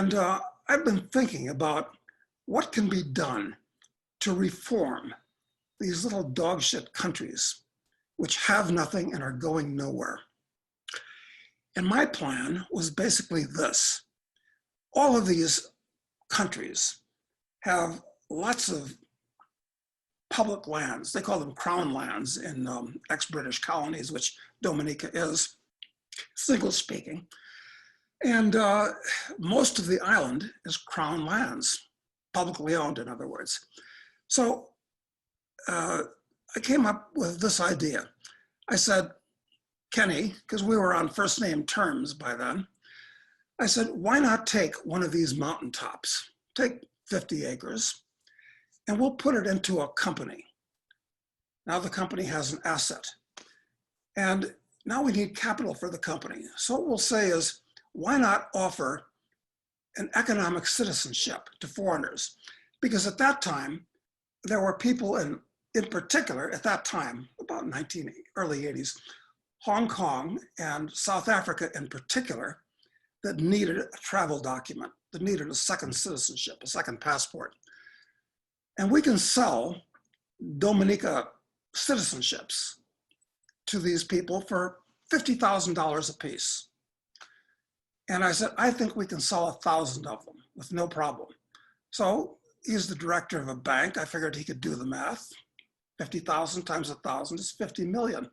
And I've been thinking about what can be done to reform these little dog shit countries which have nothing and are going nowhere. And my plan was basically this. All of these countries have lots of public lands. They call them crown lands in ex-British colonies, which Dominica is, single speaking. And most of the island is crown lands, publicly owned, in other words. So I came up with this idea. I said, Kenny, because we were on first name terms by then, I said, why not take one of these mountaintops, take 50 acres, and we'll put it into a company. Now the company has an asset. And now we need capital for the company. So what we'll say is, why not offer an economic citizenship to foreigners? Because at that time, there were people in particular, at that time, about early 80s, Hong Kong and South Africa in particular, that needed a travel document, that needed a second citizenship, a second passport. And we can sell Dominica citizenships to these people for $50,000 a piece. And I said, I think we can sell 1,000 of them with no problem. So he's the director of a bank. I figured he could do the math. 50,000 times 1,000 is 50 million.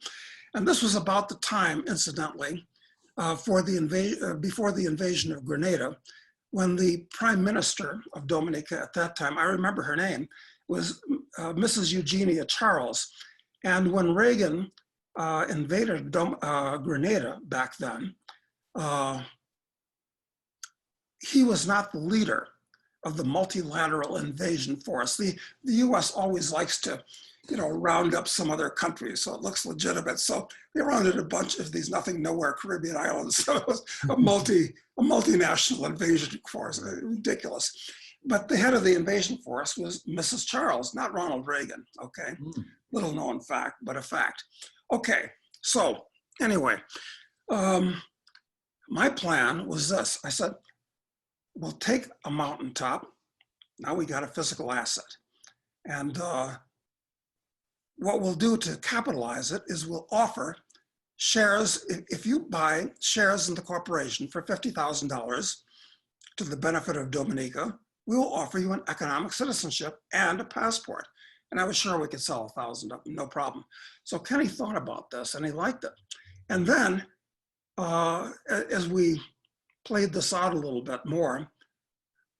And this was about the time, incidentally, before the invasion of Grenada, when the prime minister of Dominica at that time, I remember her name, was Mrs. Eugenia Charles. And when Reagan invaded Grenada back then, he was not the leader of the multilateral invasion force. The US always likes to, round up some other countries so it looks legitimate. So they rounded a bunch of these nothing nowhere Caribbean islands. So it was a multinational invasion force, ridiculous. But the head of the invasion force was Mrs. Charles, not Ronald Reagan, okay? Little known fact, but a fact. Okay, so anyway, my plan was this. I said, we'll take a mountaintop. Now we got a physical asset. And what we'll do to capitalize it is we'll offer shares. If you buy shares in the corporation for $50,000 to the benefit of Dominica, we will offer you an economic citizenship and a passport. And I was sure we could sell 1,000 of them, no problem. So Kenny thought about this and he liked it. And then as we played this out a little bit more,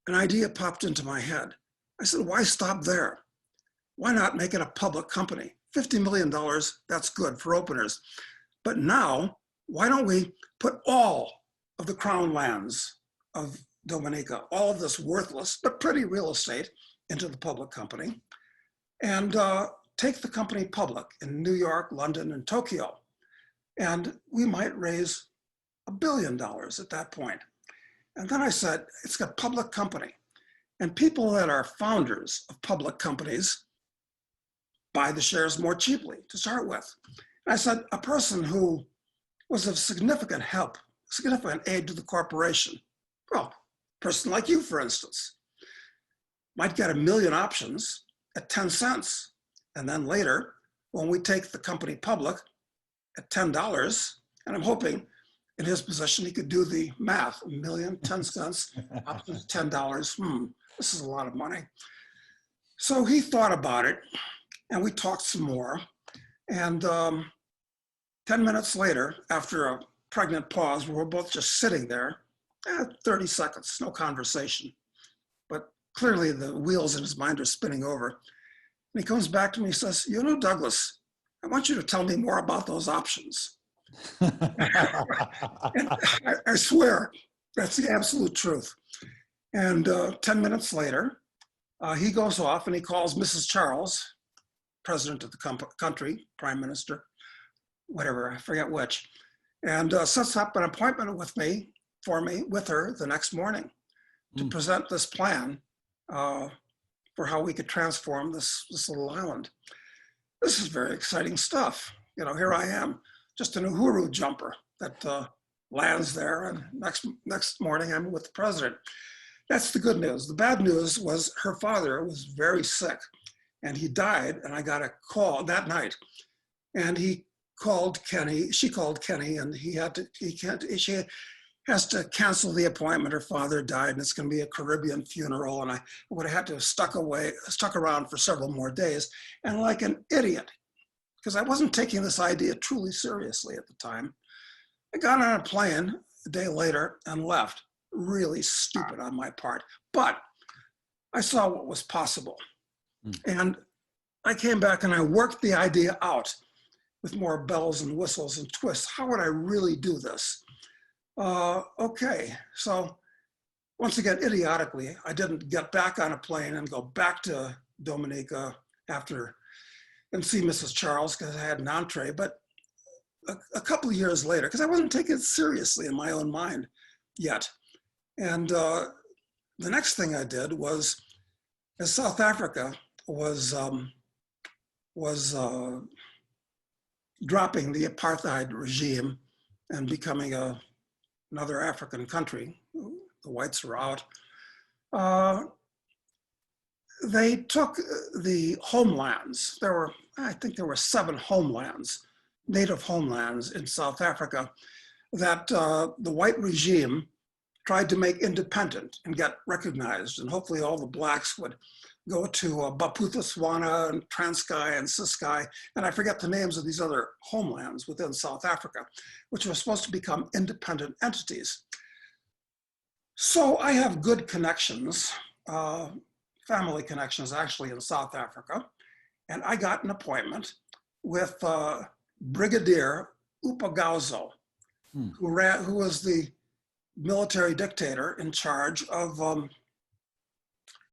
an idea popped into my head. I said, why stop there? Why not make it a public company? $50 million, that's good for openers. But now, why don't we put all of the crown lands of Dominica, all of this worthless but pretty real estate, into the public company and take the company public in New York, London, and Tokyo. And we might raise $1 billion at that point. And then I said, it's a public company. And people that are founders of public companies buy the shares more cheaply to start with. And I said, a person who was of significant help, significant aid to the corporation, well, a person like you, for instance, might get 1 million options at 10 cents. And then later, when we take the company public at $10, and I'm hoping in his position, he could do the math, 1 million, 10 cents, options $10. This is a lot of money. So he thought about it and we talked some more. And 10 minutes later, after a pregnant pause, we were both just sitting there, 30 seconds, no conversation. But clearly the wheels in his mind are spinning over. And he comes back to me and says, Douglas, I want you to tell me more about those options. And I swear, that's the absolute truth. And 10 minutes later, he goes off and he calls Mrs. Charles, president of the country, prime minister, whatever, I forget which, and sets up an appointment with her the next morning to present this plan for how we could transform this little island. This is very exciting stuff. Here I am, just an Uhuru jumper that lands there, and next morning I'm with the president. That's the good news. The bad news was her father was very sick and he died, and I got a call that night. And he called Kenny, she called Kenny, and she has to cancel the appointment. Her father died, and it's going to be a Caribbean funeral. And I would have had to have stuck around for several more days. And like an idiot, because I wasn't taking this idea truly seriously at the time, I got on a plane a day later and left. Really stupid on my part, but I saw what was possible. And I came back and I worked the idea out with more bells and whistles and twists. How would I really do this? Okay, so once again, idiotically, I didn't get back on a plane and go back to Dominica after and see Mrs. Charles because I had an entree, but a couple of years later, because I wasn't taking it seriously in my own mind yet. And the next thing I did was, as South Africa was dropping the apartheid regime and becoming another African country, the whites were out, they took the homelands. I think there were 7 homelands, native homelands in South Africa that the white regime tried to make independent and get recognized. And hopefully all the blacks would go to Bophuthatswana and Transkei and Ciskei, and I forget the names of these other homelands within South Africa, which were supposed to become independent entities. So I have good connections, family connections actually in South Africa, and I got an appointment with Brigadier Upagauzo, who was the military dictator in charge of